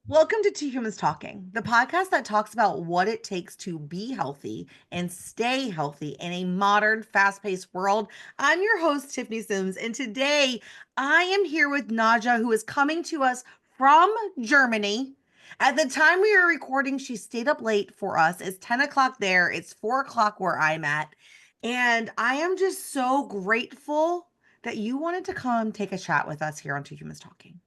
Welcome to Two Humans Talking, the podcast that talks about what it takes to be healthy and stay healthy in a modern, fast paced world. I'm your host, Tiffany Simms, and today I am here with Nadja, who is coming to us from Germany. At the time we are recording, she stayed up late for us. It's 10 o'clock there, it's 4 o'clock where I'm at. And I am just so grateful that you wanted to come take a chat with us here on Two Humans Talking.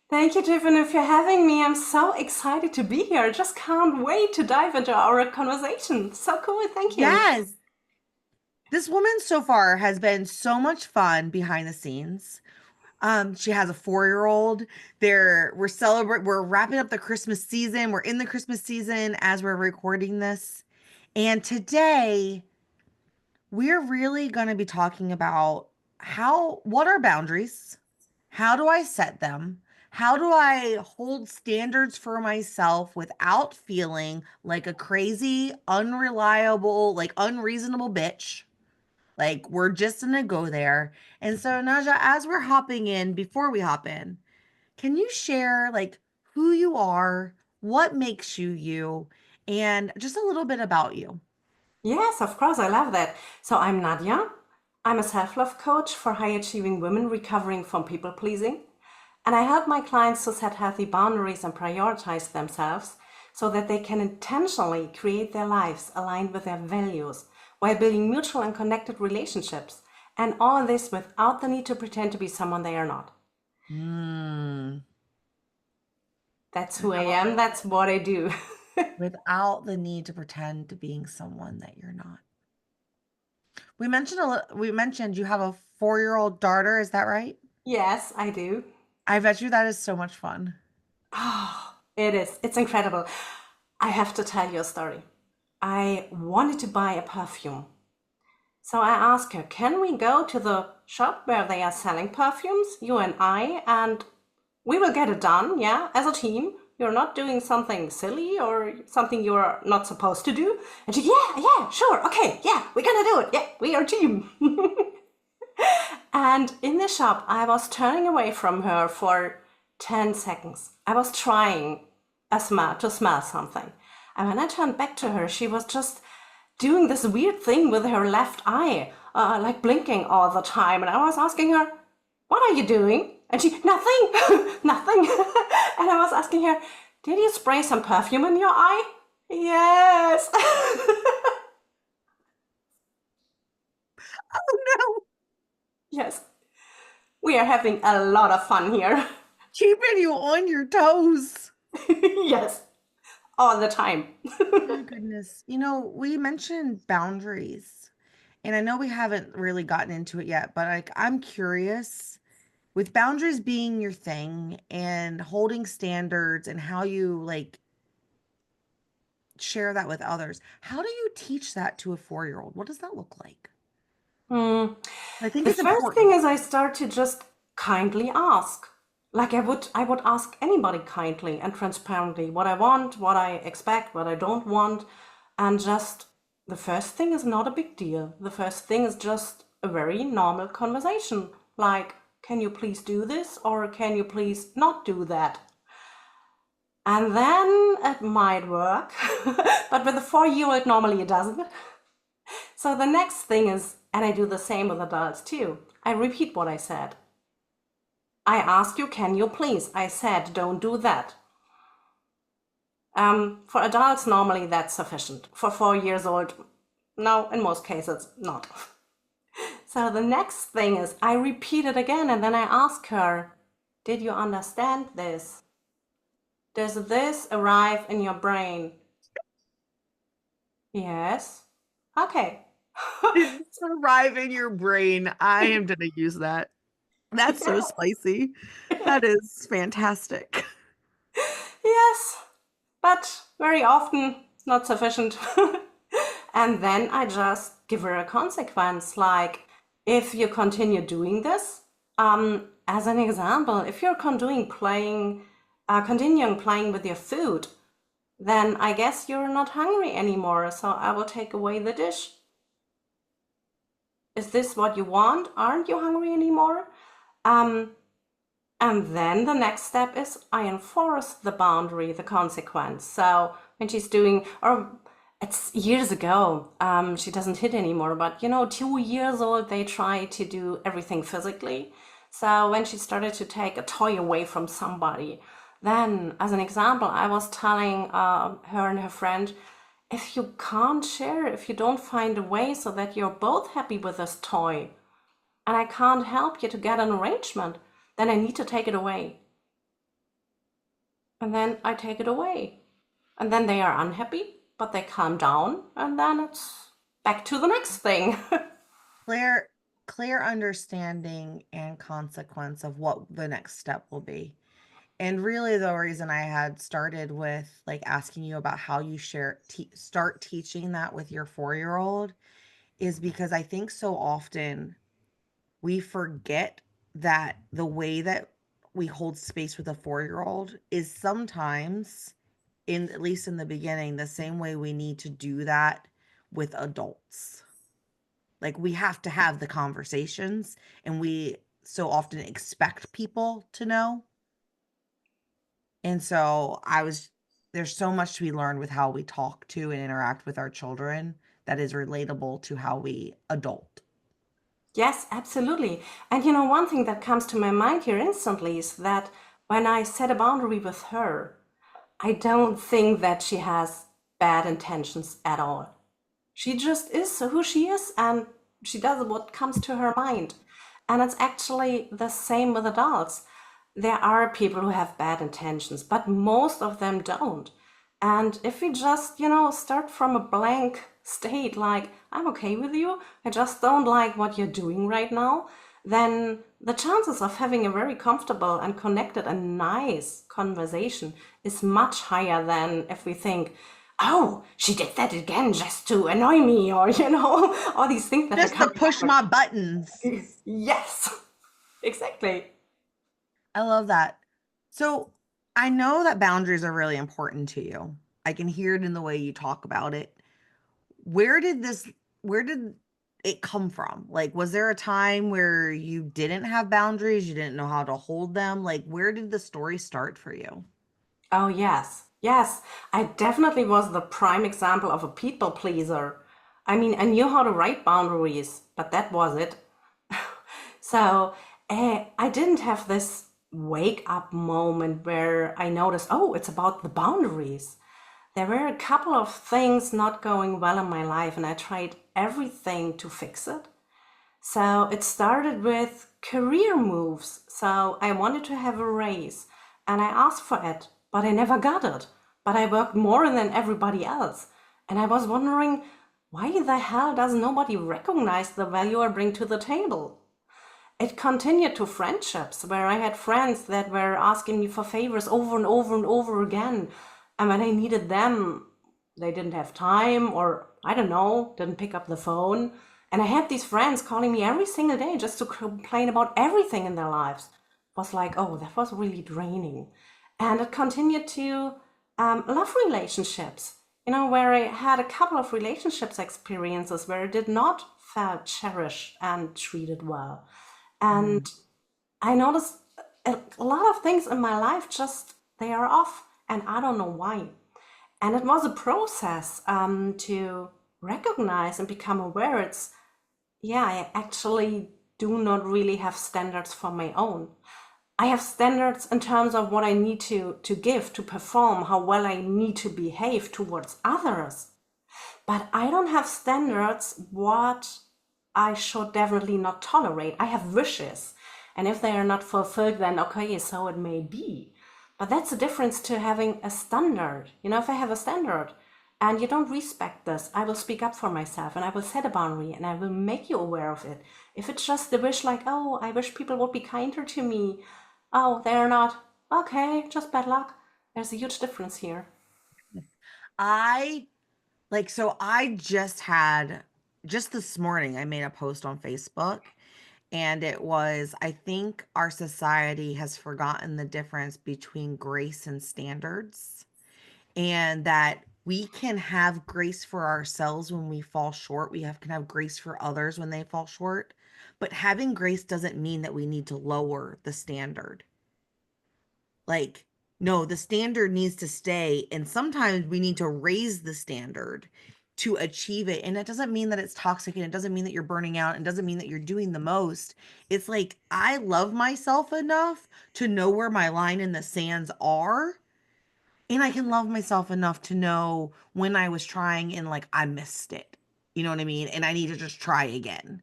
Thank you, Tiffany, for having me. I'm so excited to be here. I just can't wait to dive into our conversation. So cool. Thank you. Yes. This woman so far has been so much fun behind the scenes. She has a 4-year-old. We're wrapping up the Christmas season. We're in the Christmas season as we're recording this. And today we're really going to be talking about what are boundaries? How do I set them? How do I hold standards for myself without feeling like a crazy, unreliable, like unreasonable bitch? Like, we're just gonna go there. And so, Naja, as we're hopping in, before we hop in, can you share like who you are, what makes you you, and just a little bit about you? Yes, of course. I love that. So I'm Nadja. I'm a self-love coach for high-achieving women recovering from people pleasing. And I help my clients to set healthy boundaries and prioritize themselves so that they can intentionally create their lives aligned with their values while building mutual and connected relationships. And all this without the need to pretend to be someone they are not. Mm, That's who I am. That's what I do. without the need to pretend to being someone that you're not. We mentioned you have a 4-year-old daughter, is that right? Yes, I do. I bet you that is so much fun. Oh, it is. It's incredible. I have to tell you a story. I wanted to buy a perfume. So I asked her, can we go to the shop where they are selling perfumes, you and I, and we will get it done, yeah, as a team. You're not doing something silly or something you're not supposed to do. And she, yeah, sure, okay, yeah, we're gonna do it. Yeah, we are a team. And in the shop, I was turning away from her for 10 seconds. I was trying to smell something. And when I turned back to her, she was just doing this weird thing with her left eye, like blinking all the time. And I was asking her, what are you doing? And she, nothing, nothing. And I was asking her, did you spray some perfume in your eye? Yes. Oh no, Yes. We are having a lot of fun here. keeping you on your toes. Yes. All the time. My goodness. We mentioned boundaries, and I know we haven't really gotten into it yet, but like I'm curious with boundaries being your thing and holding standards and how you like share that with others. How do you teach that to a 4-year-old? What does that look like? Hmm. I think The it's first thing important. is I start to just kindly ask. Like I would ask anybody kindly and transparently what I want, what I expect, what I don't want. And just the first thing is not a big deal. The first thing is just a very normal conversation. Like, can you please do this or can you please not do that? And then it might work, but with a 4-year-old, normally it doesn't. So the next thing is, and I do the same with adults too, I repeat what I said. I ask you, can you please? I said, don't do that. For adults, normally that's sufficient. For 4 years old, no, in most cases, not. So the next thing is, I repeat it again and then I ask her, did you understand this? Does this arrive in your brain? Yes. Okay. It's arrive in your brain. I am going to use that. That's so spicy. That is fantastic. Yes, but very often not sufficient. And then I just give her a consequence, like if you continue doing this, as an example, if you're continuing playing with your food, then I guess you're not hungry anymore, so I will take away the dish. Is this what you want? Aren't you hungry anymore? Um, And then the next step is I enforce the boundary, the consequence. So when she's doing, or it's years ago, she doesn't hit anymore, but 2 years old, they try to do everything physically. So when she started to take a toy away from somebody, then as an example, I was telling her and her friend, if you can't share, if you don't find a way so that you're both happy with this toy, and I can't help you to get an arrangement, then I need to take it away. And then I take it away. And then they are unhappy, but they calm down, and then it's back to the next thing. Clear, clear understanding and consequence of what the next step will be. And really, the reason I had started with like asking you about how you start teaching that with your 4 year old is because I think so often we forget that the way that we hold space with a 4 year old is sometimes, in at least in the beginning, the same way we need to do that with adults. Like we have to have the conversations, and we so often expect people to know. And so there's so much to be learned with how we talk to and interact with our children that is relatable to how we adult. Yes, absolutely. And one thing that comes to my mind here instantly is that when I set a boundary with her, I don't think that she has bad intentions at all. She just is who she is and she does what comes to her mind. And it's actually the same with adults. There are people who have bad intentions, but most of them don't. And if we just, start from a blank state, like, I'm okay with you, I just don't like what you're doing right now, then the chances of having a very comfortable and connected and nice conversation is much higher than if we think, oh, she did that again just to annoy me, or, all these things that are Just to coming push up. my buttons. Yes, exactly. I love that. So I know that boundaries are really important to you. I can hear it in the way you talk about it. Where did this, where did it come from? Like, was there a time where you didn't have boundaries? You didn't know how to hold them? Like, where did the story start for you? Oh, yes. Yes. I definitely was the prime example of a people pleaser. I mean, I knew how to write boundaries, but that was it. So I didn't have this wake up moment where I noticed, oh, it's about the boundaries. There were a couple of things not going well in my life, and I tried everything to fix it. So it started with career moves. So I wanted to have a raise and I asked for it, but I never got it. But I worked more than everybody else. And I was wondering, why the hell does nobody recognize the value I bring to the table? It continued to friendships where I had friends that were asking me for favors over and over and over again. And when I needed them, they didn't have time, or I don't know, didn't pick up the phone. And I had these friends calling me every single day just to complain about everything in their lives. It was like, oh, that was really draining. And it continued to love relationships, where I had a couple of relationships experiences where I did not feel cherished and treated well. Mm. And I noticed a lot of things in my life just they are off, and I don't know why. And it was a process to recognize and become aware. It's yeah, I actually do not really have standards for my own. I have standards in terms of what I need to give, to perform, how well I need to behave towards others. But I don't have standards what I should definitely not tolerate. I have wishes. And if they are not fulfilled, then okay, so it may be. But that's the difference to having a standard. If I have a standard and you don't respect this, I will speak up for myself and I will set a boundary and I will make you aware of it. If it's just the wish, like, oh, I wish people would be kinder to me. Oh, they're not. Okay, just bad luck. There's a huge difference here. I so I just this morning, I made a post on Facebook, and it was, I think our society has forgotten the difference between grace and standards, and that we can have grace for ourselves when we fall short. Can have grace for others when they fall short. But having grace doesn't mean that we need to lower the standard. Like, no, the standard needs to stay. And sometimes we need to raise the standard to achieve it. And it doesn't mean that it's toxic and it doesn't mean that you're burning out and doesn't mean that you're doing the most. It's like I love myself enough to know where my line in the sands are. And I can love myself enough to know when I was trying and like I missed it. You know what I mean? And I need to just try again.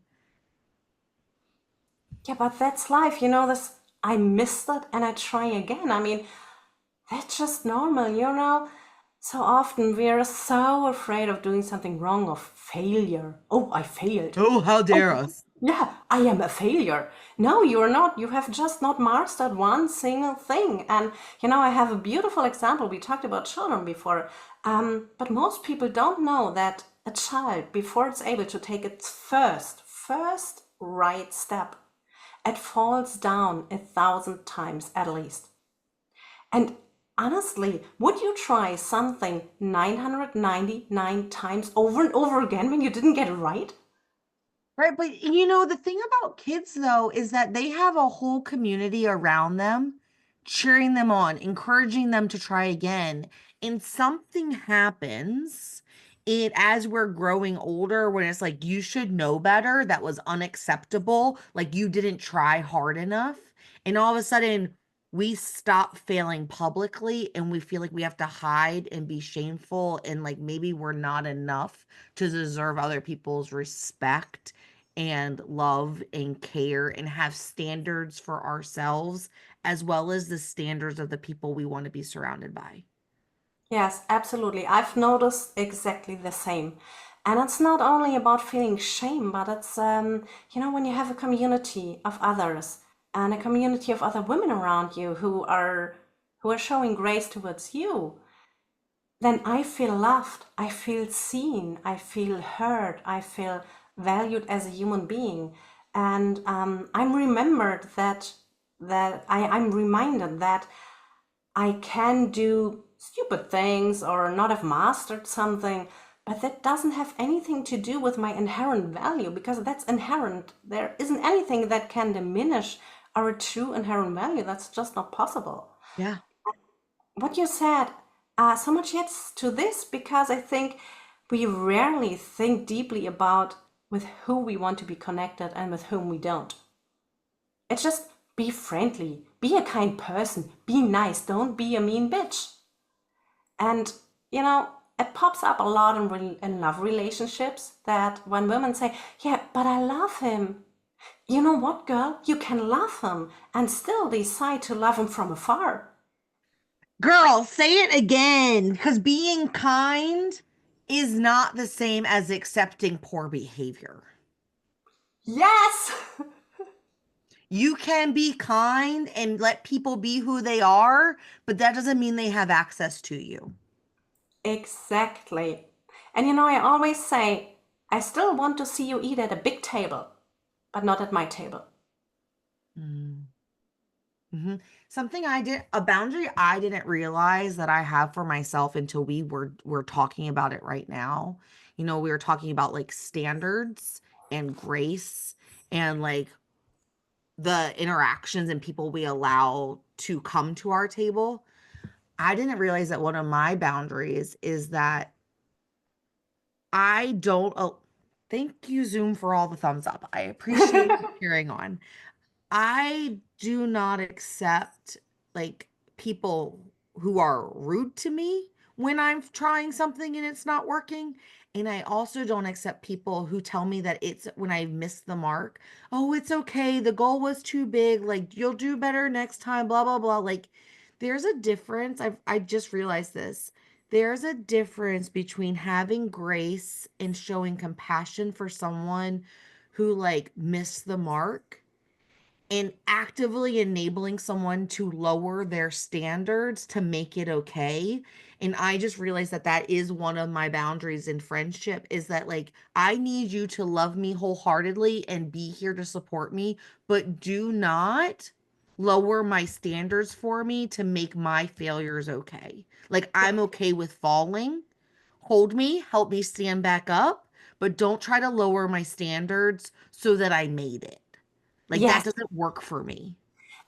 Yeah, but that's life, this I missed it and I try again. I mean, that's just normal. So often we're so afraid of doing something wrong, of failure. Oh, I failed. Oh, how dare Oh, us. yeah, I am a failure. No, you're not. You have just not mastered one single thing. And, I have a beautiful example. We talked about children before. But most people don't know that a child, before it's able to take its first right step, it falls down 1,000 times at least. And honestly, would you try something 999 times over and over again when you didn't get it right? Right, but the thing about kids though is that they have a whole community around them cheering them on, encouraging them to try again. And something happens as we're growing older when it's like you should know better, that was unacceptable, like you didn't try hard enough. And all of a sudden we stop failing publicly and we feel like we have to hide and be shameful and like maybe we're not enough to deserve other people's respect and love and care and have standards for ourselves as well as the standards of the people we want to be surrounded by. Yes, absolutely. I've noticed exactly the same. And it's not only about feeling shame, but it's, when you have a community of others and a community of other women around you who are showing grace towards you, then I feel loved, I feel seen, I feel heard, I feel valued as a human being. And I'm remembered I'm reminded that I can do stupid things or not have mastered something, but that doesn't have anything to do with my inherent value because that's inherent. There isn't anything that can diminish our true inherent value. That's just not possible. Yeah. What you said, so much yes to this because I think we rarely think deeply about with who we want to be connected and with whom we don't. It's just be friendly, be a kind person, be nice, don't be a mean bitch. And, it pops up a lot in love relationships that when women say, yeah, but I love him. You know what, girl? You can love him and still decide to love him from afar. Girl, say it again because being kind is not the same as accepting poor behavior. Yes! You can be kind and let people be who they are, but that doesn't mean they have access to you. Exactly. And I always say, I still want to see you eat at a big table, but not at my table. Mm. hmm Something a boundary I didn't realize that I have for myself until we're talking about it right now. We were talking about like standards and grace and like the interactions and people we allow to come to our table. I didn't realize that one of my boundaries is that I don't. Oh, thank you, Zoom, for all the thumbs up. I appreciate you carrying on. I do not accept like people who are rude to me when I'm trying something and it's not working. And I also don't accept people who tell me that it's when I missed the mark. Oh, it's okay. The goal was too big. Like you'll do better next time, blah, blah, blah. Like there's a difference. I just realized this. There's a difference between having grace and showing compassion for someone who like missed the mark and actively enabling someone to lower their standards to make it okay. And I just realized that that is one of my boundaries in friendship is that like I need you to love me wholeheartedly and be here to support me, but do not lower my standards for me to make my failures okay. Like I'm okay with falling. Hold me, help me stand back up, but don't try to lower my standards so that I made it. Like that Yes, doesn't work for me.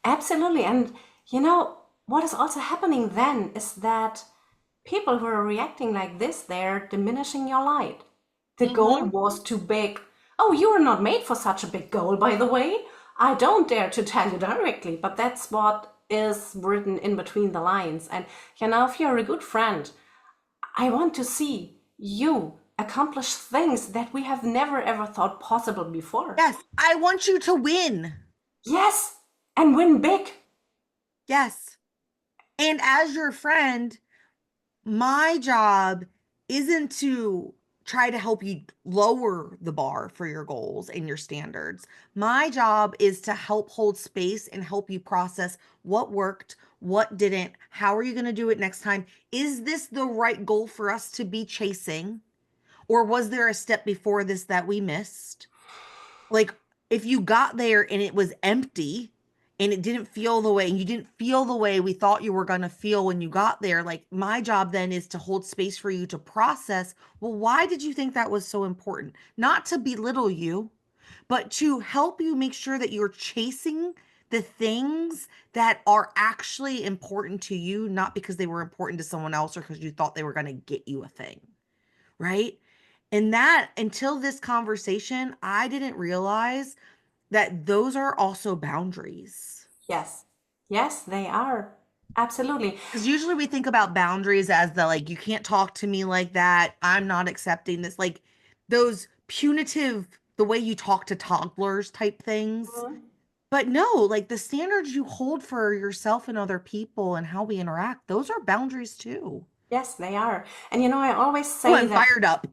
absolutely. And you know, what is also happening then is that people who are reacting like this, they're diminishing your light. The goal Hmm. was too big. Oh, you are not made for such a big goal, by the way. I don't dare to tell you directly, but that's what is written in between the lines. And if you're a good friend, I want to see you accomplish things that we have never ever thought possible before. Yes, I want you to win. Yes, and win big. Yes. And as your friend, my job isn't to try to help you lower the bar for your goals and your standards. My job is to help hold space and help you process what worked, what didn't, how are you going to do it next time? Is this the right goal for us to be chasing? Or was there a step before this that we missed? Like, if you got there and it was empty and it didn't feel the way, and you didn't feel the way we thought you were going to feel when you got there, like, my job then is to hold space for you to process, well, why did you think that was so important? Not to belittle you, but to help you make sure that you're chasing the things that are actually important to you, not because they were important to someone else or because you thought they were going to get you a thing, right? And that, until this conversation, I didn't realize that those are also boundaries. Yes, yes, they are. Absolutely. Because usually we think about boundaries as the like, you can't talk to me like that. I'm not accepting this. Like those punitive, the way you talk to toddlers type things. Mhm. But no, like the standards you hold for yourself and other people and how we interact, those are boundaries too. Yes, they are. And I always Oh, say I'm that fired up.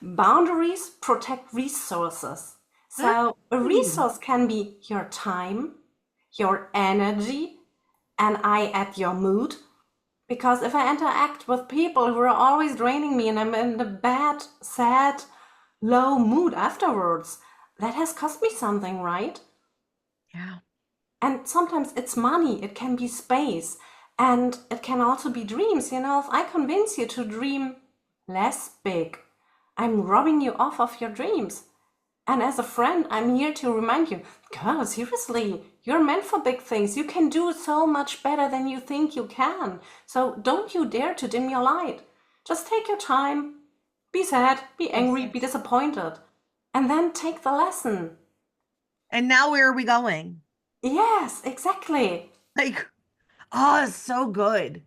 boundaries protect resources. So a Mm. resource can be your time, your energy, and I add your mood. Because if I interact with people who are always draining me and I'm in a bad, sad, low mood afterwards, that has cost me something, right? Yeah. And sometimes it's money, it can be space, and it can also be dreams. If I convince you to dream less big, I'm robbing you off of your dreams. And as a friend, I'm here to remind you, girl, seriously, you're meant for big things. You can do so much better than you think you can. So don't you dare to dim your light. Just take your time, be sad, be angry, Yes. be disappointed, and then take the lesson. And now where are we going? Yes, exactly. Like, oh, it's so good.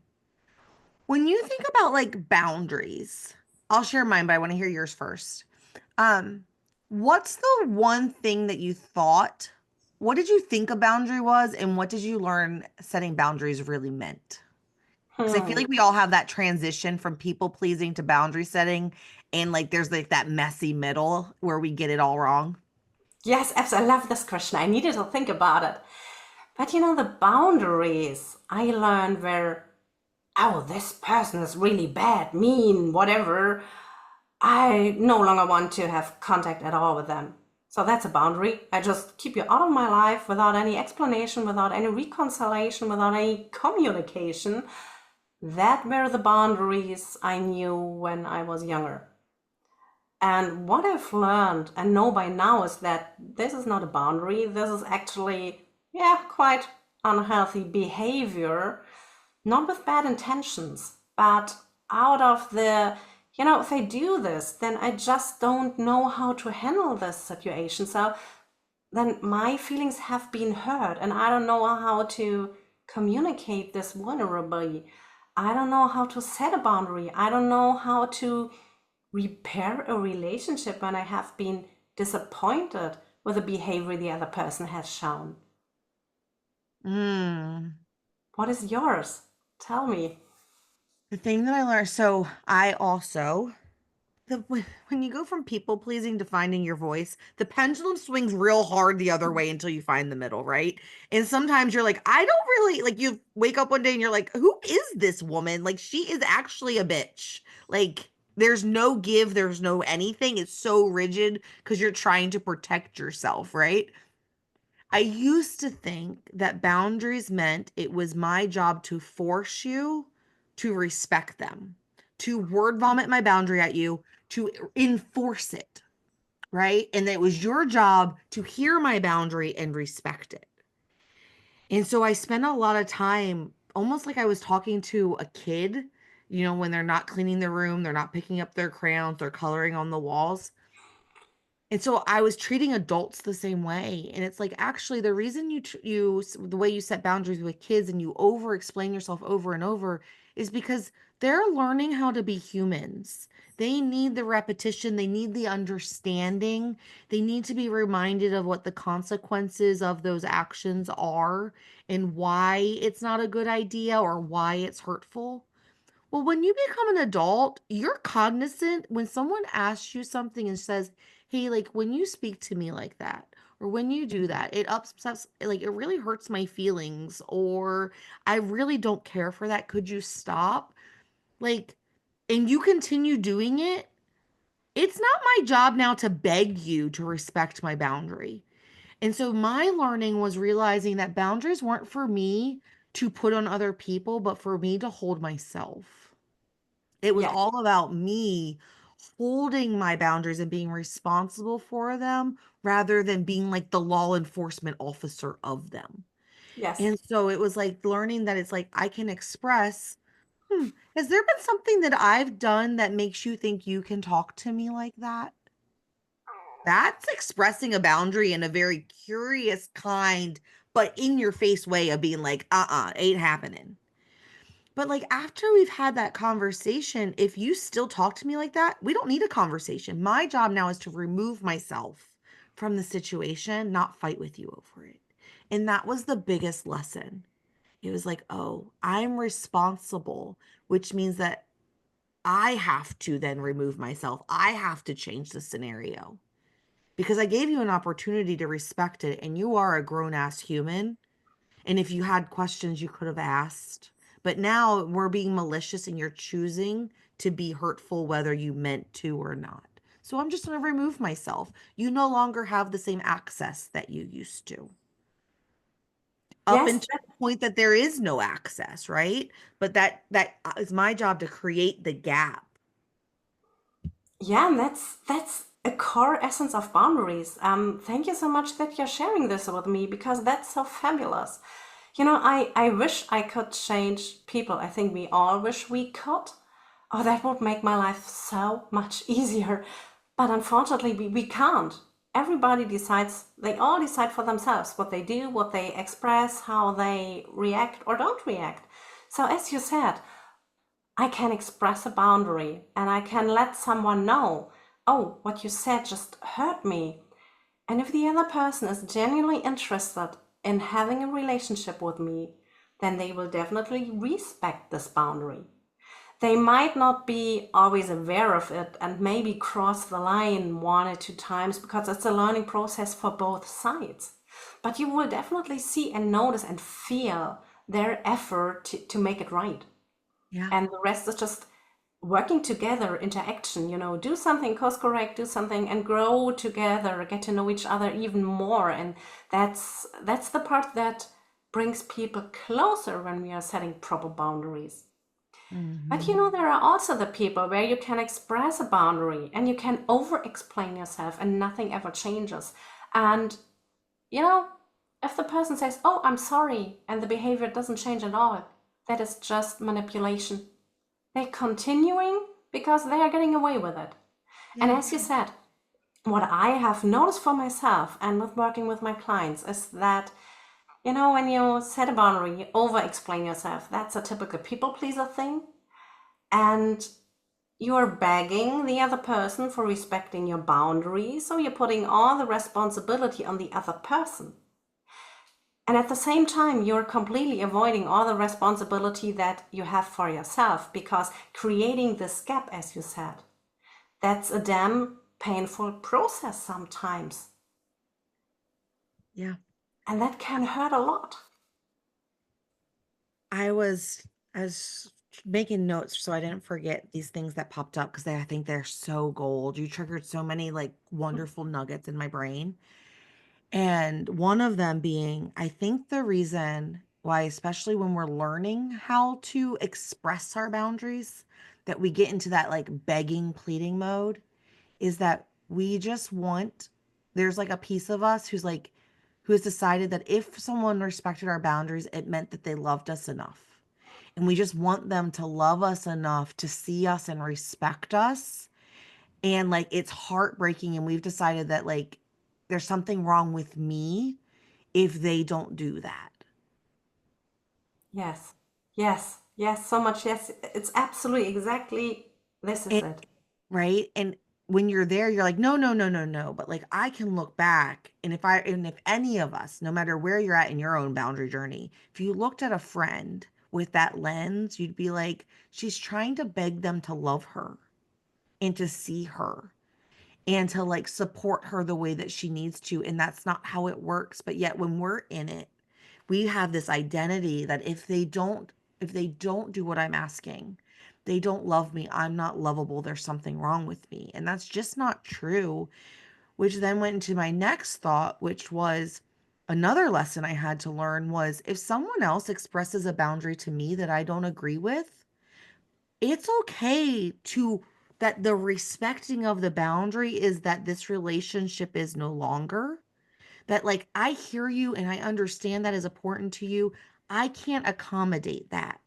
When you think about like boundaries, I'll share mine, but I want to hear yours first. Um, what's the one thing that you thought? What did you think a boundary was, and what did you learn setting boundaries really meant? Because I feel Hmm. like we all have that transition from people pleasing to boundary setting, and like there's like that messy middle where we get it all wrong. Yes, absolutely. I love this question. I needed to think about it. But the boundaries I learned were, oh, this person is really bad, mean, whatever. I no longer want to have contact at all with them. So that's a boundary. I just keep you out of my life without any explanation, without any reconciliation, without any communication. That were the boundaries I knew when I was younger. And what I've learned and know by now is that this is not a boundary. This is actually, yeah, quite unhealthy behavior, not with bad intentions, but out of if I do this, then I just don't know how to handle this situation. So then my feelings have been hurt and I don't know how to communicate this vulnerably. I don't know how to set a boundary. I don't know how to repair a relationship when I have been disappointed with the behavior the other person has shown. Mm. What is yours? Tell me. The thing that I learned, so I also when you go from people pleasing to finding your voice, the pendulum swings real hard the other way until you find the middle, right? And sometimes you're like, I don't really like you wake up one day and you're like, who is this woman? Like she is actually a bitch. Like there's no give, there's no anything. It's so rigid because you're trying to protect yourself, right? I used to think that boundaries meant it was my job to force you to respect them, to word vomit my boundary at you, to enforce it, right? And that it was your job to hear my boundary and respect it. And so I spent a lot of time almost like I was talking to a kid, when they're not cleaning their room, they're not picking up their crayons, they're coloring on the walls. And so I was treating adults the same way. And it's like, actually, the reason the way you set boundaries with kids and you over explain yourself over and over is because they're learning how to be humans. They need the repetition, they need the understanding, they need to be reminded of what the consequences of those actions are and why it's not a good idea or why it's hurtful. Well, when you become an adult, you're cognizant when someone asks you something and says, "Hey, like when you speak to me like that, or when you do that, it upsets, like it really hurts my feelings, or I really don't care for that. Could you stop?" Like, and you continue doing it. It's not my job now to beg you to respect my boundary. And so my learning was realizing that boundaries weren't for me to put on other people, but for me to hold myself. It was Yes, all about me holding my boundaries and being responsible for them rather than being like the law enforcement officer of them. yes. And so it was like learning that it's like I can express, has there been something that I've done that makes you think you can talk to me like that? That's expressing a boundary in a very curious, kind, but in your face way of being like, ain't happening. But like after we've had that conversation, if you still talk to me like that, we don't need a conversation. My job now is to remove myself from the situation, not fight with you over it. And that was the biggest lesson. It was like, oh, I'm responsible, which means that I have to then remove myself. I have to change the scenario because I gave you an opportunity to respect it. And you are a grown ass human, and if you had questions, you could have asked. But now we're being malicious and you're choosing to be hurtful, whether you meant to or not. So I'm just going to remove myself. You no longer have the same access that you used to, up Yes, until the point that there is no access, right? But that is my job to create the gap. yeah, and that's a core essence of boundaries. Thank you so much that you're sharing this with me because that's so fabulous. I wish I could change people. I think we all wish we could. Oh, that would make my life so much easier. But unfortunately, we can't. Everybody decides, they all decide for themselves what they do, what they express, how they react or don't react. So, as you said, I can express a boundary and I can let someone know, oh, what you said just hurt me. And if the other person is genuinely interested in having a relationship with me, then they will definitely respect this boundary. They might not be always aware of it and maybe cross the line one or two times because it's a learning process for both sides. But you will definitely see and notice and feel their effort to make it right. Yeah. And the rest is just working together, interaction, do something, course correct, do something and grow together, get to know each other even more. And that's the part that brings people closer when we are setting proper boundaries. But Hmm. there are also the people where you can express a boundary and you can over explain yourself and nothing ever changes. And you know, if the person says, "Oh, I'm sorry," and the behavior doesn't change at all, that is just manipulation. They're continuing because they are getting away with it. And Yeah. as you said, what I have noticed for myself and with working with my clients is that, when you set a boundary, you over explain yourself. That's a typical people pleaser thing. And you're begging the other person for respecting your boundaries. So you're putting all the responsibility on the other person. And at the same time, you're completely avoiding all the responsibility that you have for yourself because creating this gap, as you said, that's a damn painful process sometimes. Yeah. And that can hurt a lot. I was I was making notes so I didn't forget these things that popped up because I think they're so gold. You triggered so many like wonderful nuggets in my brain. And one of them being, I think the reason why, especially when we're learning how to express our boundaries, that we get into that like begging, pleading mode is that we just want, there's like a piece of us who's like, who has decided that if someone respected our boundaries, it meant that they loved us enough. And we just want them to love us enough to see us and respect us. And like it's heartbreaking. And we've decided that like there's something wrong with me if they don't do that. Yes. Yes. Yes. So much. Yes. It's absolutely exactly this is And it. right. And when you're there, you're like, no, no, no, no, no. But like I can look back and if any of us, no matter where you're at in your own boundary journey, if you looked at a friend with that lens, you'd be like, she's trying to beg them to love her and to see her and to like support her the way that she needs to. And that's not how it works. But yet when we're in it, we have this identity that if they don't do what I'm asking, they don't love me, I'm not lovable, there's something wrong with me. And that's just not true, which then went into my next thought, which was another lesson I had to learn was if someone else expresses a boundary to me that I don't agree with, it's okay to that the respecting of the boundary is that this relationship is no longer that like I hear you and I understand that is important to you. I can't accommodate that.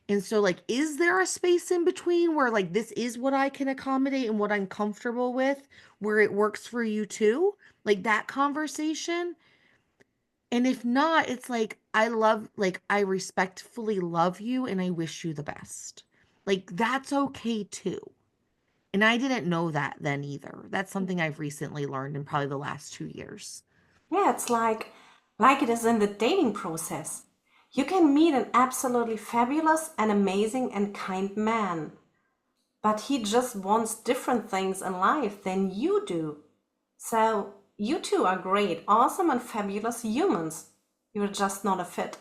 And so like is there a space in between where like this is what I can accommodate and what I'm comfortable with where it works for you too? Like that conversation? And if not, it's like I respectfully love you and I wish you the best. Like that's okay too. And I didn't know that then either. That's something I've recently learned in probably the last 2 years. Yeah. It's like it is in the dating process. You can meet an absolutely fabulous and amazing and kind man, but he just wants different things in life than you do. So you two are great, awesome, and fabulous humans. You're just not a fit.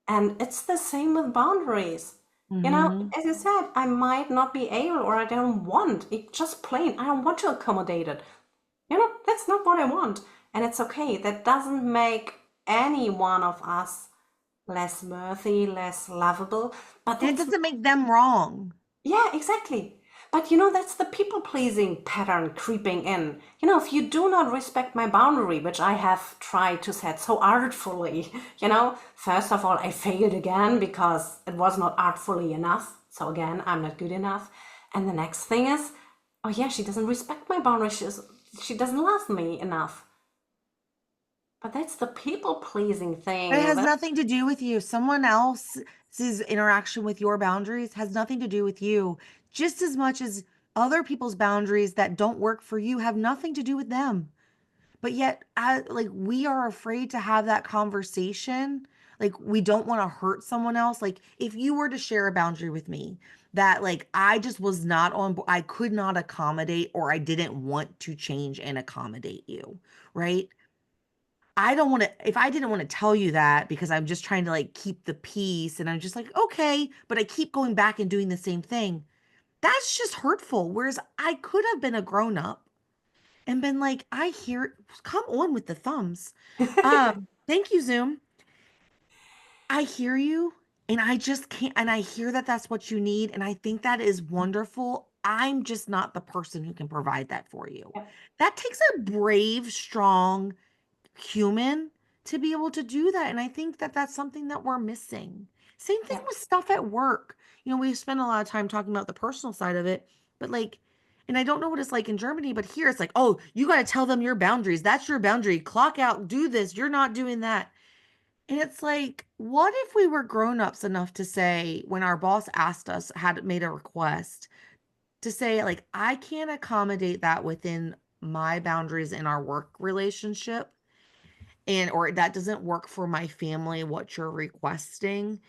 And it's the same with boundaries. You know, Mm-hmm. as you said, I might not be able or I don't want. It just plain, I don't want to accommodate it. You know, that's not what I want. And it's okay. That doesn't make any one of us less worthy, less lovable. But And it that's doesn't make them wrong. yeah, exactly. But you know, that's the people pleasing pattern creeping in. You know, if you do not respect my boundary, which I have tried to set so artfully, you know, first of all, I failed again because it was not artfully enough. So again, I'm not good enough. And the next thing is, oh yeah, she doesn't respect my boundary. She doesn't love me enough. But that's the people pleasing But it thing. has nothing to do with you. Someone else's interaction with your boundaries has nothing to do with you, just as much as other people's boundaries that don't work for you have nothing to do with them. But yet, like we are afraid to have that conversation. Like we don't want to hurt someone else. Like if you were to share a boundary with me that like I just was not on, I could not accommodate or I didn't want to change and accommodate you, right? I don't want to, if I didn't want to tell you that because I'm just trying to like keep the peace and I'm just like, okay, but I keep going back and doing the same thing. That's just hurtful. Whereas I could have been a grown up and been like, I hear, come on with the thumbs. Thank you, Zoom. I hear you and I just can't, and I hear that that's what you need. And I think that is wonderful. I'm just not the person who can provide that for you. Yep, That takes a brave, strong, human to be able to do that. And I think that that's something that we're missing. Same thing yep, with stuff at work. We spend a lot of time talking about the personal side of it, but like, and I don't know what it's like in Germany, but here it's like, oh, you got to tell them your boundaries. That's your boundary. Clock out, do this. You're not doing that. And it's like, what if we were grown-ups enough to say, when our boss asked us, had made a request, to say, like, I can't accommodate that within my boundaries in our work relationship and or that doesn't work for my family what you're requesting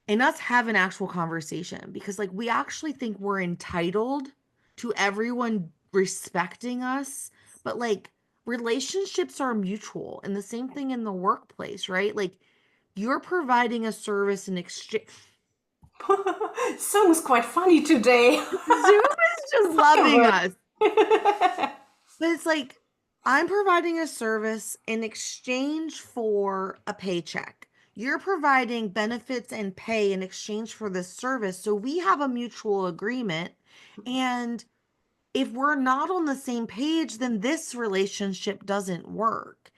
and us have an actual conversation because like we actually think we're entitled to everyone respecting us but like relationships are mutual and the same thing in the workplace, right? Like you're providing a service in exchange. yep. Zoom's quite funny today. Zoom is just loving Firework. us. But it's like, I'm providing a service in exchange for a paycheck. You're providing benefits and pay in exchange for this service. So we have a mutual agreement. And if we're not on the same page, then this relationship doesn't work.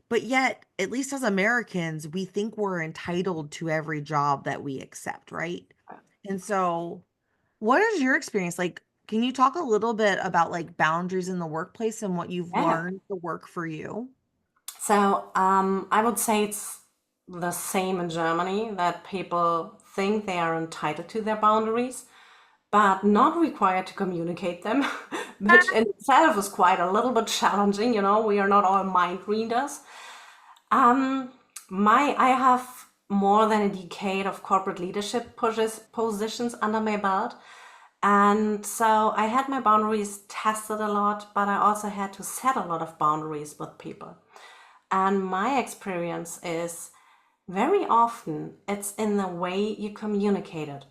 But yet, at least as Americans, we think we're entitled to every job that we accept, right? And so, what is your experience like? Can you talk a little bit about like boundaries in the workplace and what you've Yeah. learned to work for you? So I would say it's the same in Germany that people think they are entitled to their boundaries, but not required to communicate them, which in itself is quite a little bit challenging. We are not all mind readers. Um, I have more than a decade of corporate leadership positions under my belt. And so I had my boundaries tested a lot, but I also had to set a lot of boundaries with people. And my experience is very often it's in the way you communicate it.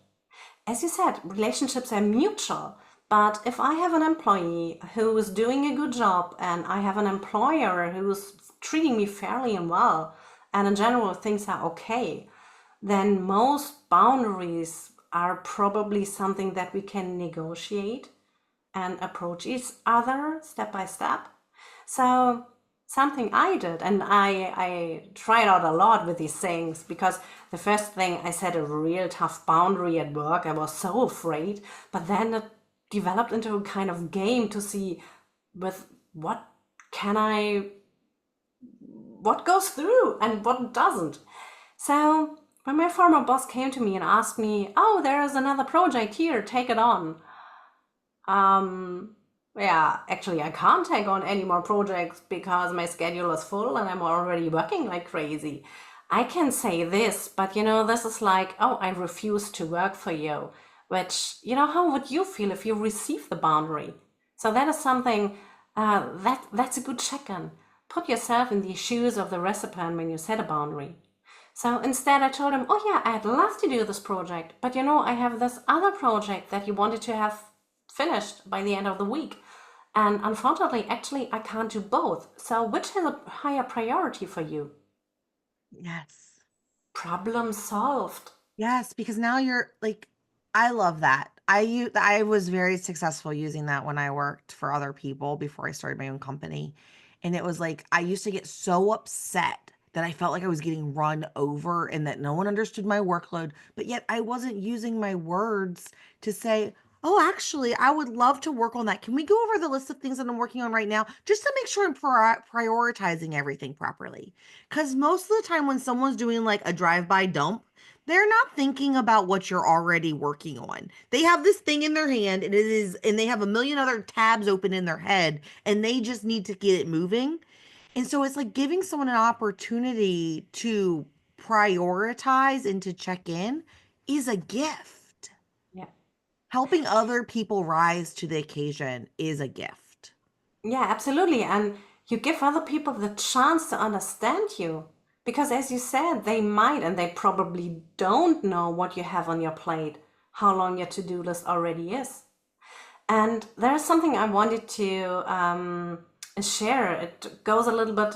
As you said, relationships are mutual. But if I have an employee who is doing a good job and I have an employer who's treating me fairly and well, and in general things are okay, then most boundaries are probably something that we can negotiate and approach each other step by step. So something I did, and I tried out a lot with these things because the first thing I set a real tough boundary at work. I was so afraid, but then it developed into a kind of game to see with can I, what goes through and what doesn't. So when my former boss came to me and asked me, "Oh, there is another project here, take it on." Um, yeah, actually, I can't take on any more projects because my schedule is full and I'm already working like crazy. I can say this, but this is like, "Oh, I refuse to work for you." Which, how would you feel if you receive the boundary? So that is something that's a good check-in. Put yourself in the shoes of the recipient when you set a boundary. So instead, I told him, "Oh, yeah, I'd love to do this project, but I have this other project that you wanted to have finished by the end of the week. And unfortunately, actually, I can't do both. So which has a higher priority for you?" Yes. Problem solved. Yes, because now you're like, I love that. I was very successful using that when I worked for other people before I started my own company. And it was like I used to get so upset that I felt like I was getting run over and that no one understood my workload, but yet I wasn't using my words to say, "Oh, actually, I would love to work on that. Can we go over the list of things that I'm working on right now just to make sure I'm prioritizing everything properly?" Because most of the time when someone's doing like a drive-by dump, they're not thinking about what you're already working on. They have this thing in their hand and they have a million other tabs open in their head and they just need to get it moving. And so it's like giving someone an opportunity to prioritize and to check in is a gift. Yeah. Helping other people rise to the occasion is a gift. Yeah, absolutely. And you give other people the chance to understand you. Because as you said, they might and they probably don't know what you have on your plate, how long your to-do list already is. And there's something I wanted to share. It goes a little bit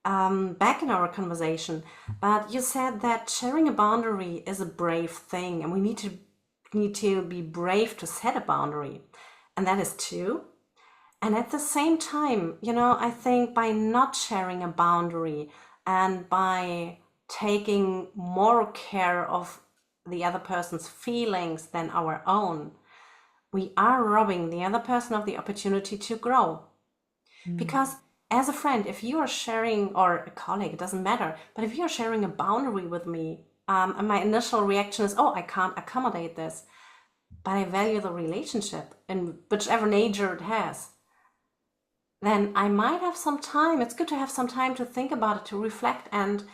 back in our conversation, but you said that sharing a boundary is a brave thing, and we need to be brave to set a boundary, and that is true. And at the same time, I think by not sharing a boundary and by taking more care of the other person's feelings than our own, we are robbing the other person of the opportunity to grow. Mm. Because as a friend, if you are sharing, or a colleague, it doesn't matter, but if you are sharing a boundary with me, and my initial reaction is, "Oh, I can't accommodate this," but I value the relationship in whichever nature it has, then I might have some time. It's good to have some time to think about it, to reflect, and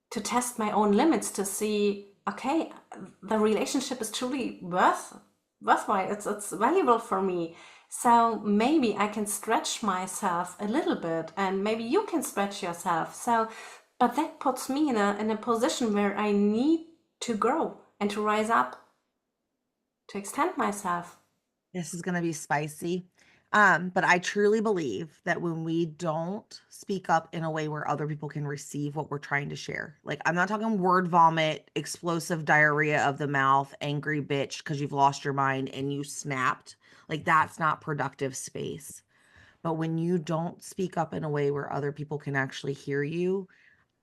to test my own limits to see, okay, the relationship is truly worthwhile. It's valuable for me. So maybe I can stretch myself a little bit, and maybe you can stretch yourself. So, but that puts me in a position where I need to grow and to rise up, to extend myself. This is going to be spicy. But I truly believe that when we don't speak up in a way where other people can receive what we're trying to share, like I'm not talking word vomit, explosive diarrhea of the mouth, angry bitch because you've lost your mind and you snapped. Like that's not productive space. But when you don't speak up in a way where other people can actually hear you,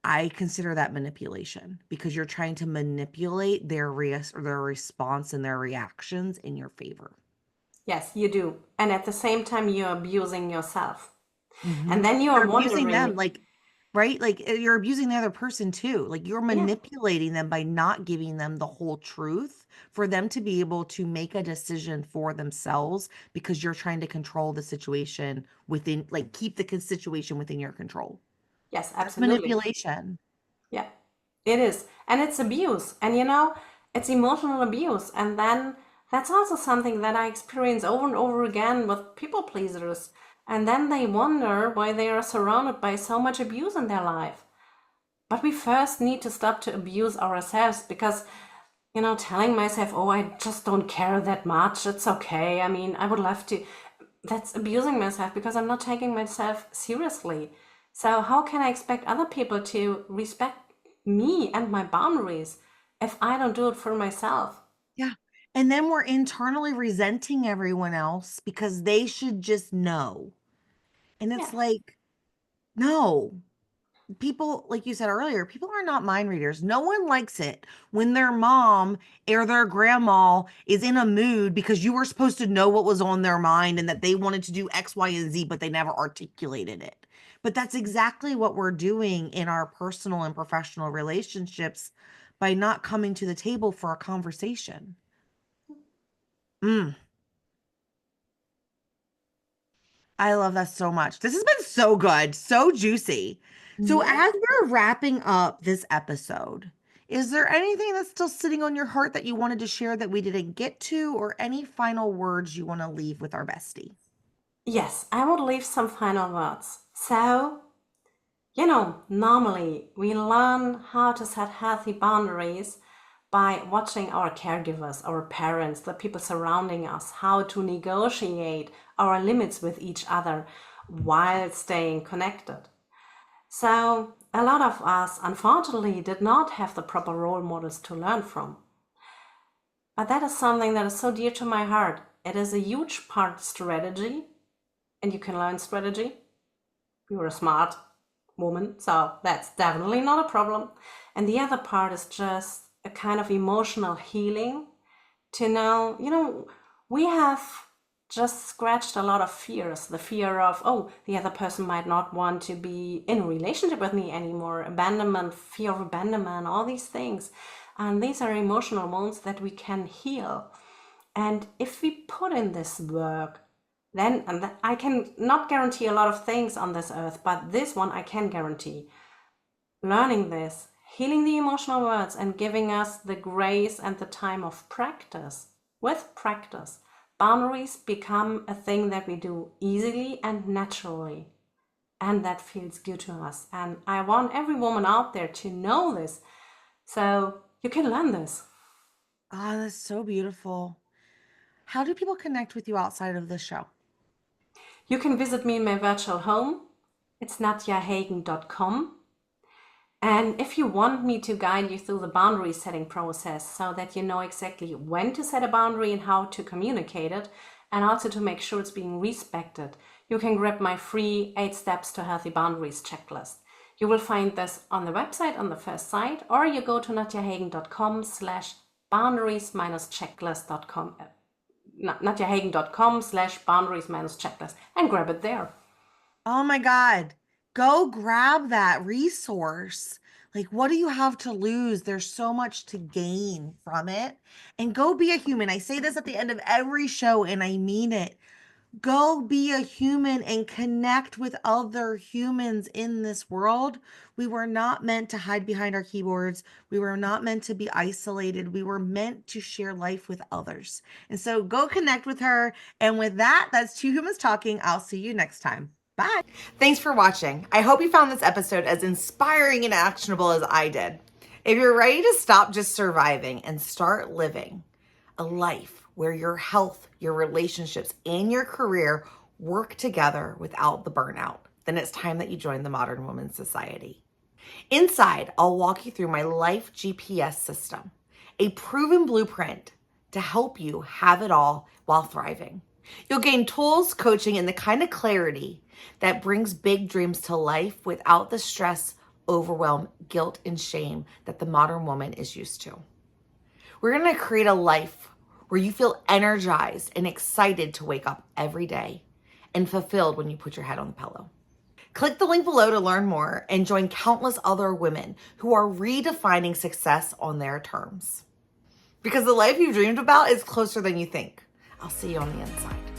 I consider that manipulation because you're trying to manipulate their response and their reactions in your favor. Yes, you do. And at the same time, you're abusing yourself. Hmm. And then you are You're abusing them, wondering, like, right? Like you're abusing the other person too. Like you're yeah, manipulating them by not giving them the whole truth for them to be able to make a decision for themselves because you're trying to control the situation within, like, keep the situation within your control. yes, That's absolutely. manipulation. Yeah, it is. And it's abuse. And it's emotional abuse. And then that's also something that I experience over and over again with people pleasers. And then they wonder why they are surrounded by so much abuse in their life. But we first need to stop to abuse ourselves because, telling myself, oh, I just don't care that much. It's okay. I mean, I would love to. That's abusing myself because I'm not taking myself seriously. So, how can I expect other people to respect me and my boundaries if I don't do it for myself? Yeah. And then we're internally resenting everyone else because they should just know. And Yeah. it's like, no, people, like you said earlier, people are not mind readers. No one likes it when their mom or their grandma is in a mood because you were supposed to know what was on their mind and that they wanted to do X, Y, and Z, but they never articulated it. But that's exactly what we're doing in our personal and professional relationships by not coming to the table for a conversation. Mm. I love that so much. This has been so good, so juicy. So, Yeah. as we're wrapping up this episode, is there anything that's still sitting on your heart that you wanted to share that we didn't get to, or any final words you want to leave with our bestie? Yes, I would leave some final words. So, normally we learn how to set healthy boundaries by watching our caregivers, our parents, the people surrounding us, how to negotiate our limits with each other while staying connected. So, a lot of us, unfortunately, did not have the proper role models to learn from. But that is something that is so dear to my heart. It is a huge part strategy, and you can learn strategy. You're a smart woman, so that's definitely not a problem. And the other part is just a kind of emotional healing to know, we have just scratched a lot of fears. The fear of, oh, the other person might not want to be in a relationship with me anymore, abandonment, fear of abandonment, all these things. And these are emotional wounds that we can heal. And if we put in this work, then, and I can not guarantee a lot of things on this earth, but this one I can guarantee. Learning this, healing the emotional words, and giving us the grace and the time of practice. With practice, boundaries become a thing that we do easily and naturally. And that feels good to us. And I want every woman out there to know this. So you can learn this. Ah, that's so beautiful. How do people connect with you outside of the show? You can visit me in my virtual home. It's nadjahagen.com. And if you want me to guide you through the boundary setting process so that you know exactly when to set a boundary and how to communicate it, and also to make sure it's being respected, you can grab my free 8 Steps to Healthy Boundaries checklist. You will find this on the website on the first site, or you go to nadjahagen.com/boundaries-checklist.com, nadjahagen.com/boundaries-checklist, and grab it there. Oh my God. Go grab that resource. Like, what do you have to lose? There's so much to gain from it. And go be a human. I say this at the end of every show, and I mean it. Go be a human and connect with other humans in this world. We were not meant to hide behind our keyboards. We were not meant to be isolated. We were meant to share life with others. And so go connect with her. And with that, that's Two Humans Talking. I'll see you next time. Bye. Thanks for watching. I hope you found this episode as inspiring and actionable as I did. If you're ready to stop just surviving and start living a life where your health, your relationships, and your career work together without the burnout, then it's time that you join the Modern Women's Society. Inside, I'll walk you through my life GPS system, a proven blueprint to help you have it all while thriving. You'll gain tools, coaching, and the kind of clarity that brings big dreams to life without the stress, overwhelm, guilt, and shame that the modern woman is used to. We're going to create a life where you feel energized and excited to wake up every day and fulfilled when you put your head on the pillow. Click the link below to learn more and join countless other women who are redefining success on their terms. Because the life you've dreamed about is closer than you think. I'll see you on the inside.